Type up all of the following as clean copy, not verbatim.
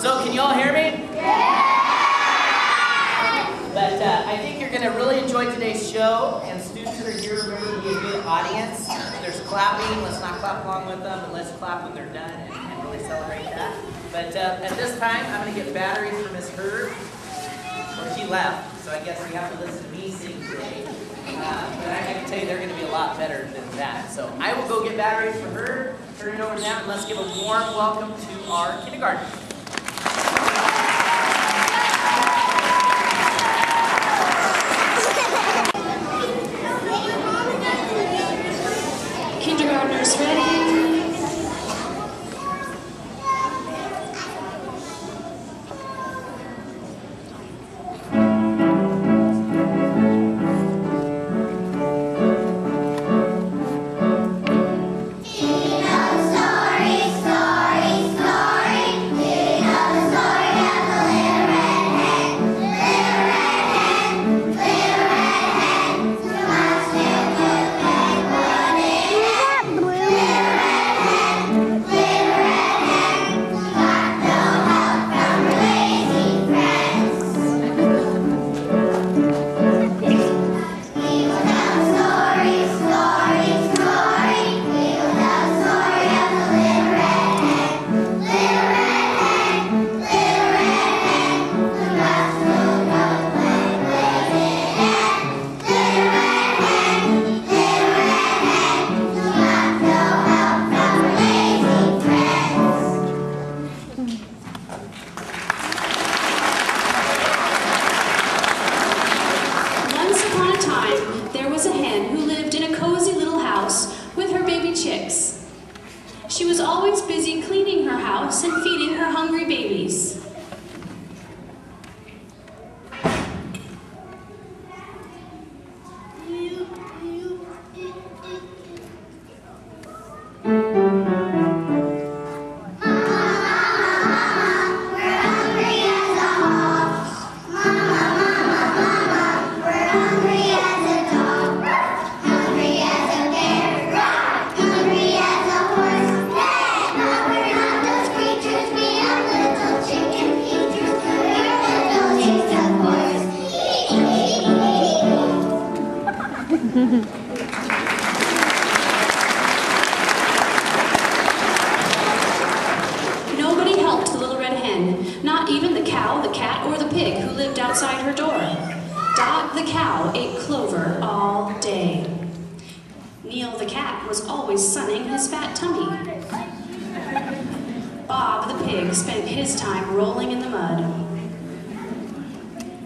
So can you all hear me? But I think you're going to really enjoy today's show, and students that are here, remember to be a good audience. If there's clapping, let's not clap along with them, but let's clap when they're done and really celebrate that. But at this time, I'm going to get batteries for Miss Herb. Well, she left, so I guess you have to listen to me sing today. But I can tell you they're going to be a lot better than that. So I will go get batteries for her, turn it over to them, and let's give a warm welcome to our kindergartners. Kindergartners ready? She was always busy cleaning her house and feeding her hungry babies. Nobody helped the Little Red Hen, not even the cow, the cat, or the pig who lived outside her door. Dot the cow ate clover all day. Neil the cat was always sunning his fat tummy. Bob the pig spent his time rolling in the mud.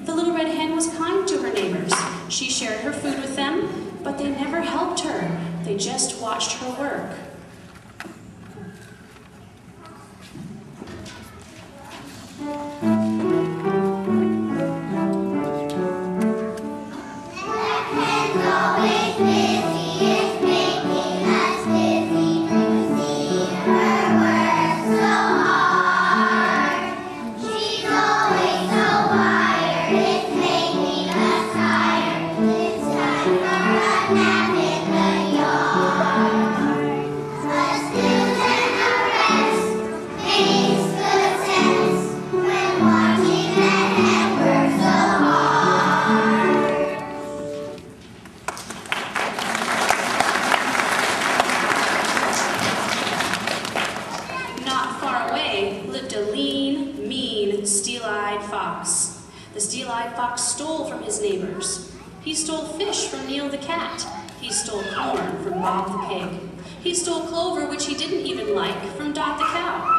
The Little Red Hen was kind to her neighbors. She shared her food with them, but they never helped her. They just watched her work. The steel-eyed fox stole from his neighbors. He stole fish from Neil the cat. He stole corn from Bob the pig. He stole clover, which he didn't even like, from Dot the cow.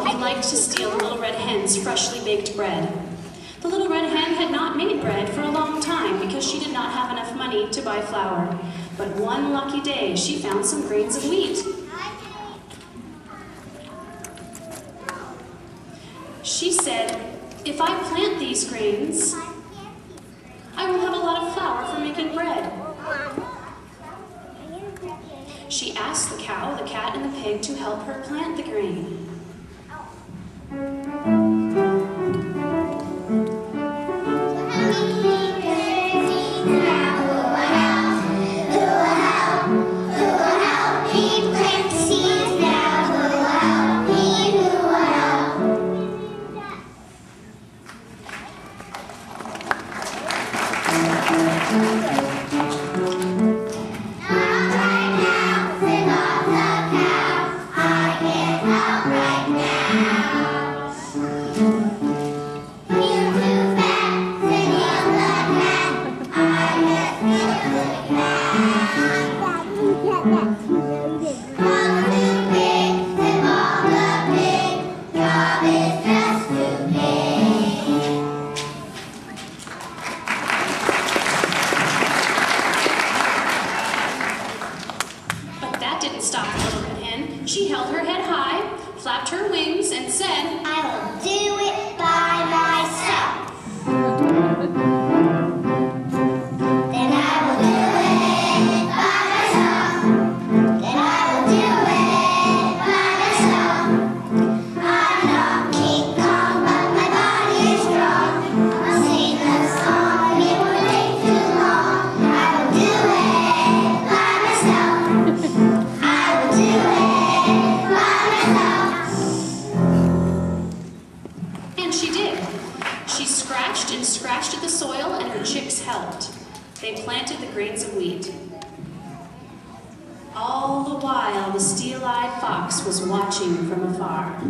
He liked to steal the Little Red Hen's freshly baked bread. The Little Red Hen had not made bread for a long time because she did not have enough money to buy flour. But one lucky day, she found some grains of wheat. these grains. I will have a lot of flour for making bread. She asked the cow, the cat, and the pig to help her plant the grain. Was watching from afar.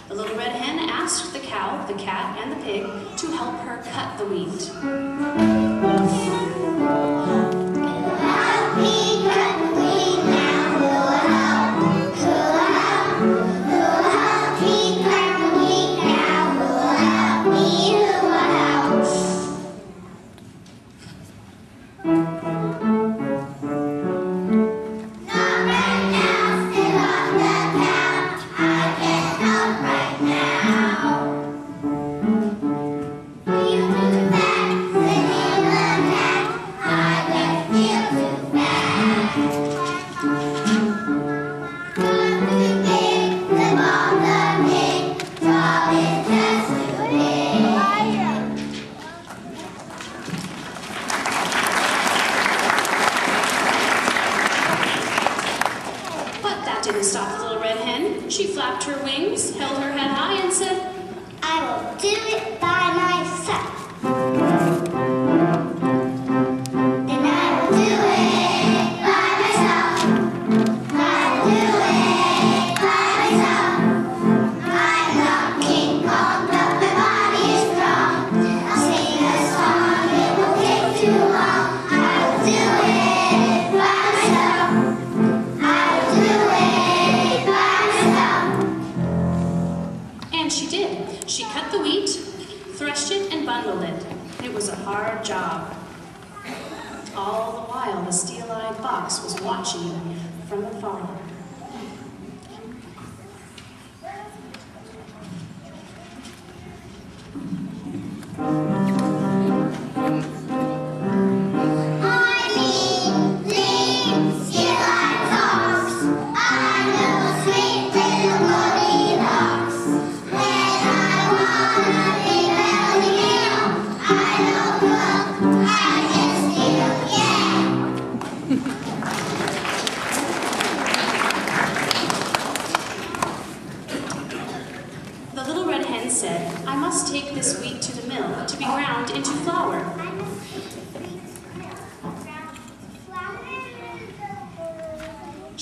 The Little Red Hen asked the cow, the cat, and the pig to help her cut the wheat. Didn't stop the Little Red Hen. She flapped her wings, held her head high, and said, "I will do it by myself." Then I will do it by myself. I will do it by myself. I'm not King Kong, but my body is strong. I'll sing a song, it won't take too long. I will do it by myself. I will do it by myself. And she did. She cut the wheat, threshed it, and bundled it. It was a hard job. All the while, the steel-eyed fox was watching from afar.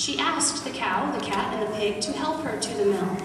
She asked the cow, the cat, and the pig to help her to the mill.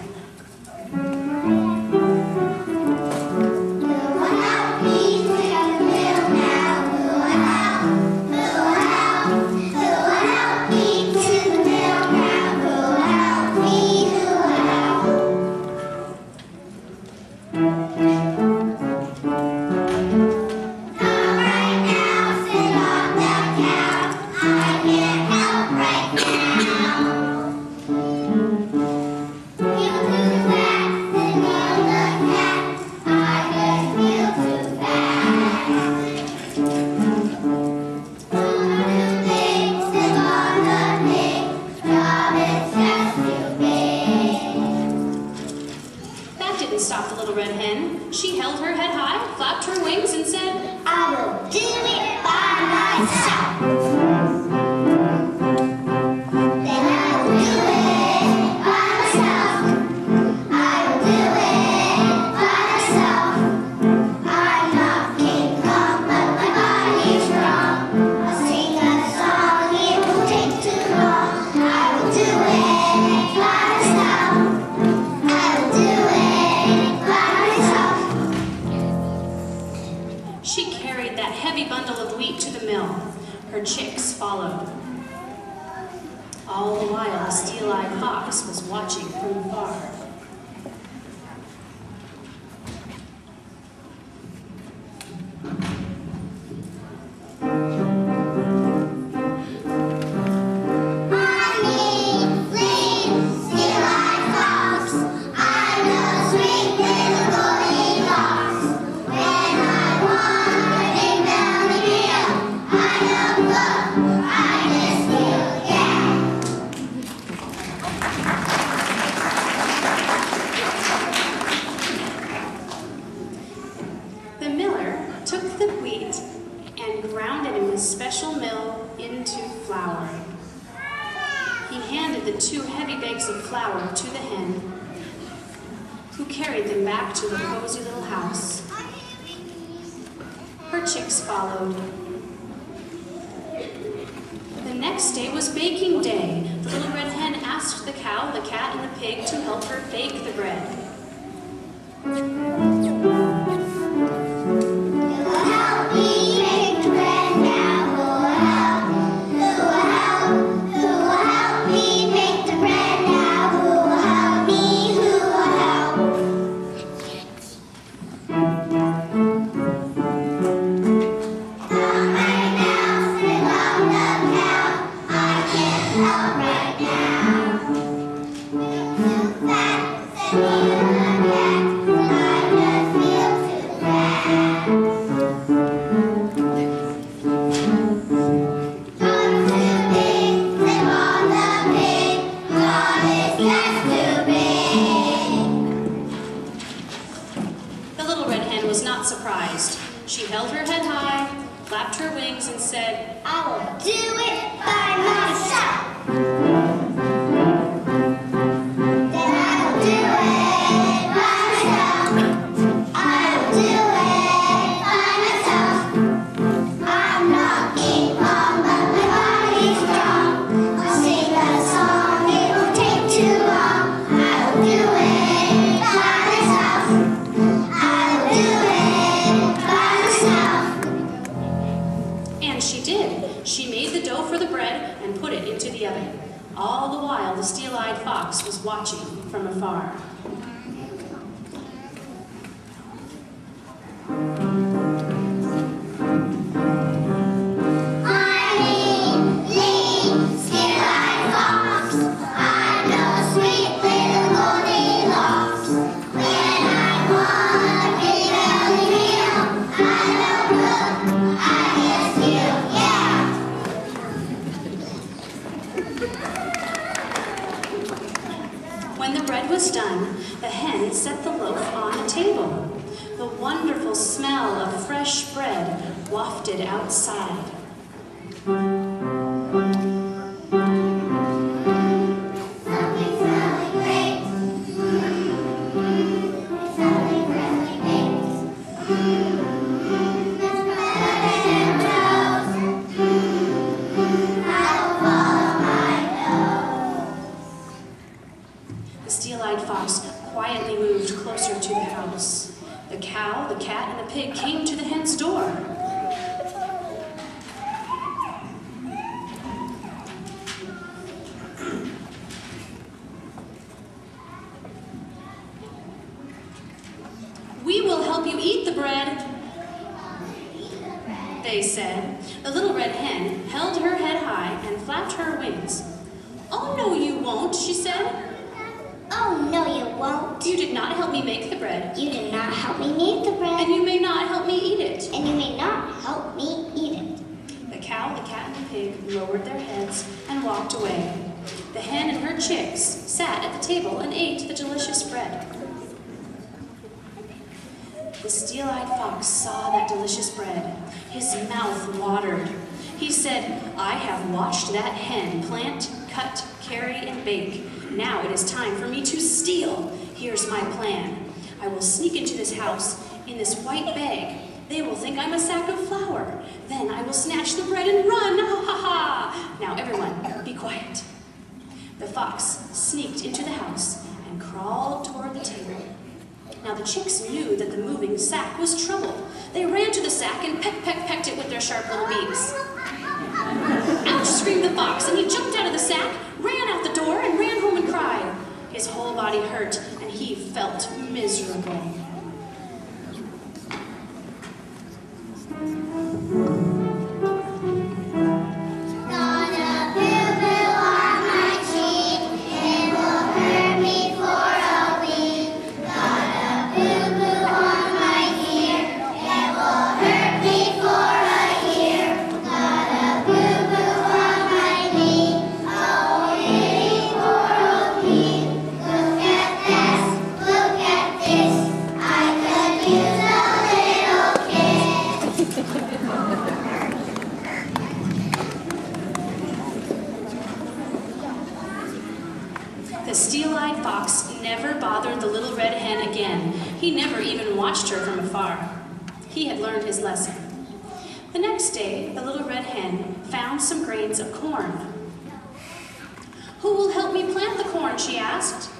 Stop the Little Red Hen. She held her head high, flapped her wings, and said, I will do it by myself. Then I will do it by myself. I will do it by myself. I'm not King Kong, but my body is strong. I'll sing a song, it will take too long. I will do it by myself. I will do it. She carried that heavy bundle of wheat to the mill. Her chicks followed. All the while, the steel-eyed fox was watching from afar. Special mill into flour. He handed the 2 heavy bags of flour to the hen, who carried them back to her cozy little house. Her chicks followed. The next day was baking day. The Little Red Hen asked the cow, the cat, and the pig to help her bake the bread. Surprised. She held her head high, flapped her wings, and said, I will do it by myself. Then I will do it by myself. I will do it by myself. I'm not King Kong, but my body's strong. I'll sing a song, it won't take too long. I will do it by myself. I will do it. And she did. She made the dough for the bread and put it into the oven. All the while, the steel-eyed fox was watching from afar. When the bread was done, the hen set the loaf on a table. The wonderful smell of fresh bread wafted outside. I will follow my nose. cow, the cat, and the pig came to the hen's door. "We will help you eat the bread," they said. The little red hen held her head high and flapped her wings. "Oh, no, you won't," she said. Oh, no, you won't. "You did not help me make the bread, You did not help me make the bread. and you may not help me eat it." And you may not help me eat it. The cow, the cat, and the pig lowered their heads and walked away. The hen and her chicks sat at the table and ate the delicious bread. The steel-eyed fox saw that delicious bread. His mouth watered. He said, "I have watched that hen plant, cut, carry, and bake. Now it is time for me to steal. Here's my plan. I will sneak into this house in this white bag. They will think I'm a sack of flour. Then I will snatch the bread and run. Ha ha ha! Now everyone, be quiet." The fox sneaked into the house and crawled toward the table. Now the chicks knew that the moving sack was trouble. They ran to the sack and pecked it with their sharp little beaks. "Ouch!" screamed the fox, and he jumped out of the sack, ran out the door, and ran home and cried. His whole body hurt, and he felt miserable. Got a boo-boo on my cheek. It will hurt me for a week. Got a boo-boo on my ear. It will hurt me for a year. Got a boo-boo on my knee. Oh, itty poor me. Look at this, look at this. I could use a little kiss. The steel-eyed fox never bothered the little red hen again. He never even watched her from afar. He had learned his lesson. The next day, the little red hen found some grains of corn. "Who will help me plant the corn?" she asked.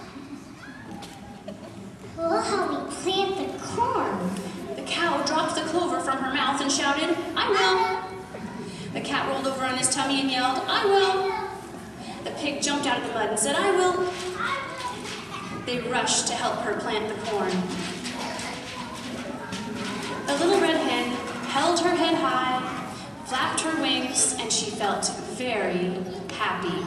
Who will help me plant the corn? The cow dropped the clover from her mouth and shouted, "I will." The cat rolled over on his tummy and yelled, "I will." The pig jumped out of the mud and said, "I will." They rushed to help her plant the corn. The little red hen held her head high, flapped her wings, and she felt very happy.